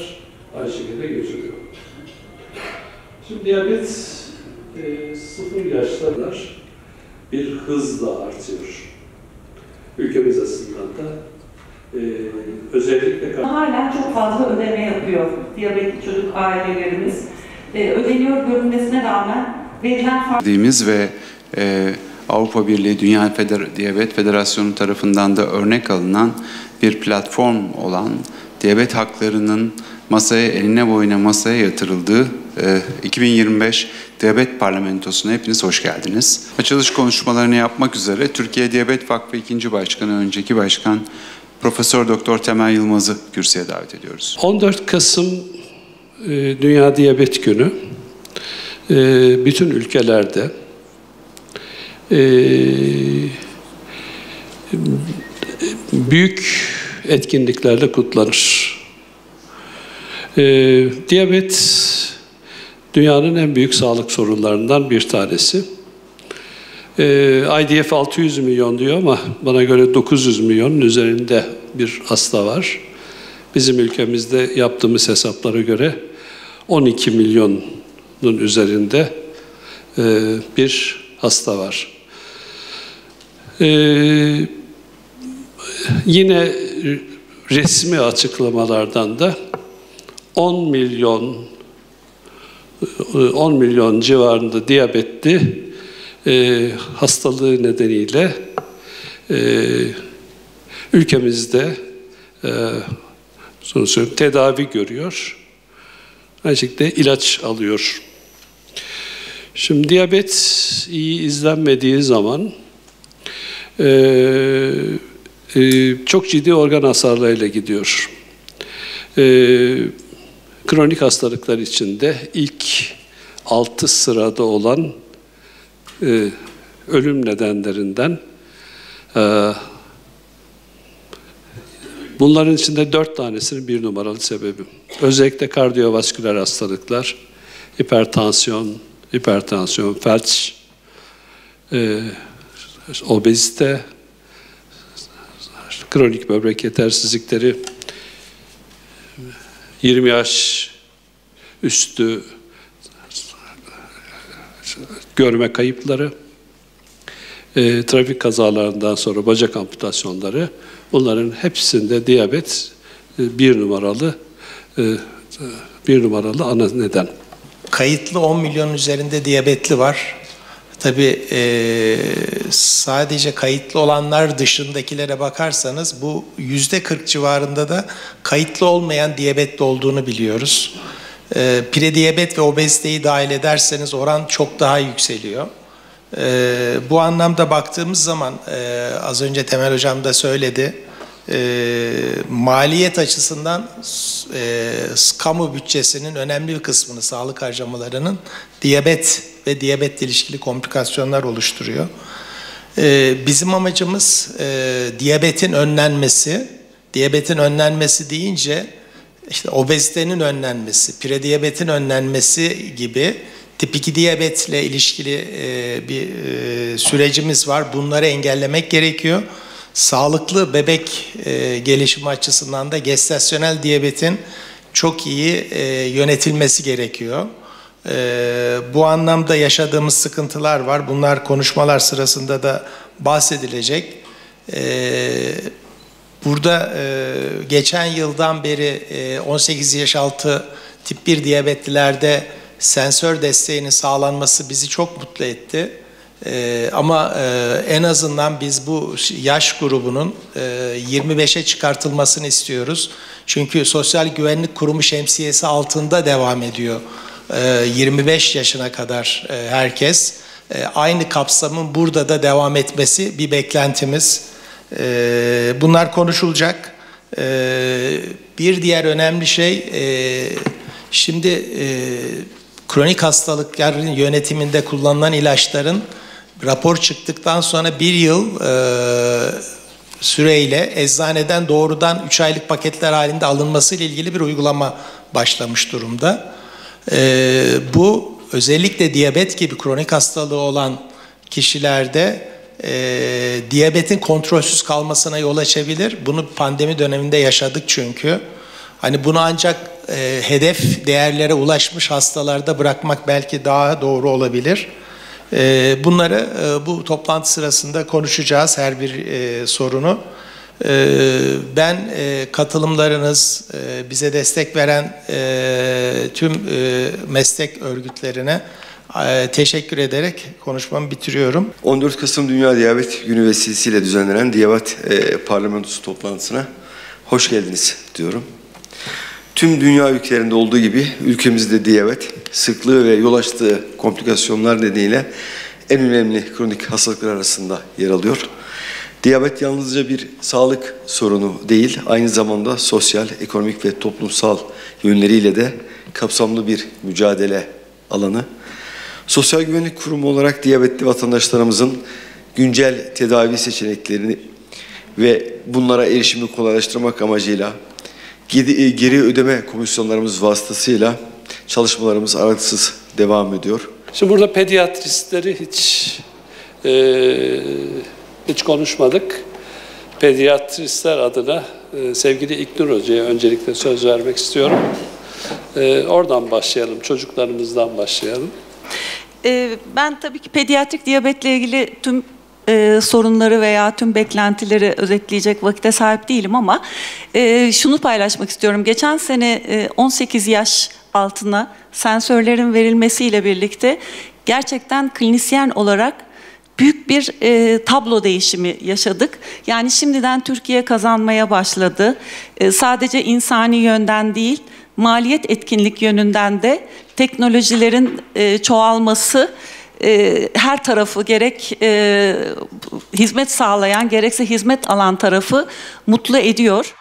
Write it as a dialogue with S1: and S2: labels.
S1: aynı şekilde geçiriyor. Şimdi diyabet 0 yaşlarlar bir hızla artıyor. Ülkemiz açısından da özellikle
S2: hala çok fazla ödeme yapıyor diyabetli çocuk ailelerimiz. Ödeniyor görünmesine rağmen verilen
S3: ve Avrupa Birliği Dünya Diyabet Federasyonu tarafından da örnek alınan bir platform olan diyabet haklarının eline boyuna masaya yatırıldığı 2025 Diyabet Parlamentosu'na hepiniz hoş geldiniz. Açılış konuşmalarını yapmak üzere Türkiye Diyabet Vakfı 2. Başkanı, önceki başkan Profesör Doktor Temel Yılmaz'ı kürsüye davet ediyoruz.
S1: 14 Kasım Dünya Diyabet Günü bütün ülkelerde büyük etkinliklerle kutlanır. Diyabet dünyanın en büyük sağlık sorunlarından bir tanesi. IDF 600 milyon diyor ama bana göre 900 milyonun üzerinde bir hasta var. Bizim ülkemizde yaptığımız hesaplara göre 12 milyonun üzerinde bir hasta var. Yine resmi açıklamalardan da 10 milyon civarında diyabetli hastalığı nedeniyle ülkemizde tedavi görüyor. Aynı şekilde ilaç alıyor. Şimdi diyabet iyi izlenmediği zaman çok ciddi organ hasarlarıyla gidiyor. Kronik hastalıklar içinde ilk 6 sırada olan ölüm nedenlerinden bunların içinde 4 tanesinin 1 numaralı sebebi. Özellikle kardiyovasküler hastalıklar, hipertansiyon, felç, obezite, kronik böbrek yetersizlikleri, 20 yaş üstü görme kayıpları, trafik kazalarından sonra bacak amputasyonları, bunların hepsinde diyabet bir numaralı ana neden.
S4: Kayıtlı 10 milyon üzerinde diyabetli var. Tabii sadece kayıtlı olanlar dışındakilere bakarsanız bu %40 civarında da kayıtlı olmayan diyabetli olduğunu biliyoruz. Prediyabet ve obeziteyi dahil ederseniz oran çok daha yükseliyor. Bu anlamda baktığımız zaman az önce Temel Hocam da söyledi. Maliyet açısından kamu bütçesinin önemli bir kısmını, sağlık harcamalarının diyabet ve diyabetle ilişkili komplikasyonlar oluşturuyor. Bizim amacımız diyabetin önlenmesi. Diyabetin önlenmesi deyince işte obezitenin önlenmesi, prediyabetin önlenmesi gibi tip 2 diyabetle ilişkili bir sürecimiz var. Bunları engellemek gerekiyor. Sağlıklı bebek gelişimi açısından da gestasyonel diyabetin çok iyi yönetilmesi gerekiyor. Bu anlamda yaşadığımız sıkıntılar var. Bunlar konuşmalar sırasında da bahsedilecek. Burada geçen yıldan beri 18 yaş altı tip 1 diyabetlilerde sensör desteğinin sağlanması bizi çok mutlu etti. Ama en azından biz bu yaş grubunun 25'e çıkartılmasını istiyoruz. Çünkü Sosyal Güvenlik Kurumu şemsiyesi altında devam ediyor. 25 yaşına kadar herkes. Aynı kapsamın burada da devam etmesi bir beklentimiz. Bunlar konuşulacak. Bir diğer önemli şey, şimdi kronik hastalıkların yönetiminde kullanılan ilaçların rapor çıktıktan sonra 1 yıl süreyle eczaneden doğrudan 3 aylık paketler halinde alınması ile ilgili bir uygulama başlamış durumda. Bu özellikle diyabet gibi kronik hastalığı olan kişilerde diyabetin kontrolsüz kalmasına yol açabilir. Bunu pandemi döneminde yaşadık çünkü. Hani bunu ancak hedef değerlere ulaşmış hastalarda bırakmak belki daha doğru olabilir. Bunları bu toplantı sırasında konuşacağız, her bir sorunu. Ben katılımlarınız, bize destek veren tüm meslek örgütlerine teşekkür ederek konuşmamı bitiriyorum.
S5: 14 Kasım Dünya Diyabet Günü vesilesiyle düzenlenen Diyabet Parlamentosu toplantısına hoş geldiniz diyorum. Tüm dünya ülkelerinde olduğu gibi ülkemizde diyabet sıklığı ve yol açtığı komplikasyonlar nedeniyle en önemli kronik hastalıklar arasında yer alıyor. Diyabet yalnızca bir sağlık sorunu değil, aynı zamanda sosyal, ekonomik ve toplumsal yönleriyle de kapsamlı bir mücadele alanı. Sosyal Güvenlik Kurumu olarak diyabetli vatandaşlarımızın güncel tedavi seçeneklerini ve bunlara erişimi kolaylaştırmak amacıyla geri ödeme komisyonlarımız vasıtasıyla çalışmalarımız aralıksız devam ediyor.
S1: Şimdi burada pediatristleri hiç konuşmadık. Pediatristler adına sevgili İlknur Hoca'ya öncelikle söz vermek istiyorum. Oradan başlayalım, çocuklarımızdan başlayalım.
S2: Ben tabii ki pediatrik diyabetle ilgili tüm sorunları veya tüm beklentileri özetleyecek vakite sahip değilim ama şunu paylaşmak istiyorum. Geçen sene 18 yaş altına sensörlerin verilmesiyle birlikte gerçekten klinisyen olarak büyük bir tablo değişimi yaşadık. Yani şimdiden Türkiye kazanmaya başladı. Sadece insani yönden değil, maliyet etkinlik yönünden de teknolojilerin çoğalması her tarafı gerek hizmet sağlayan gerekse hizmet alan tarafı mutlu ediyor.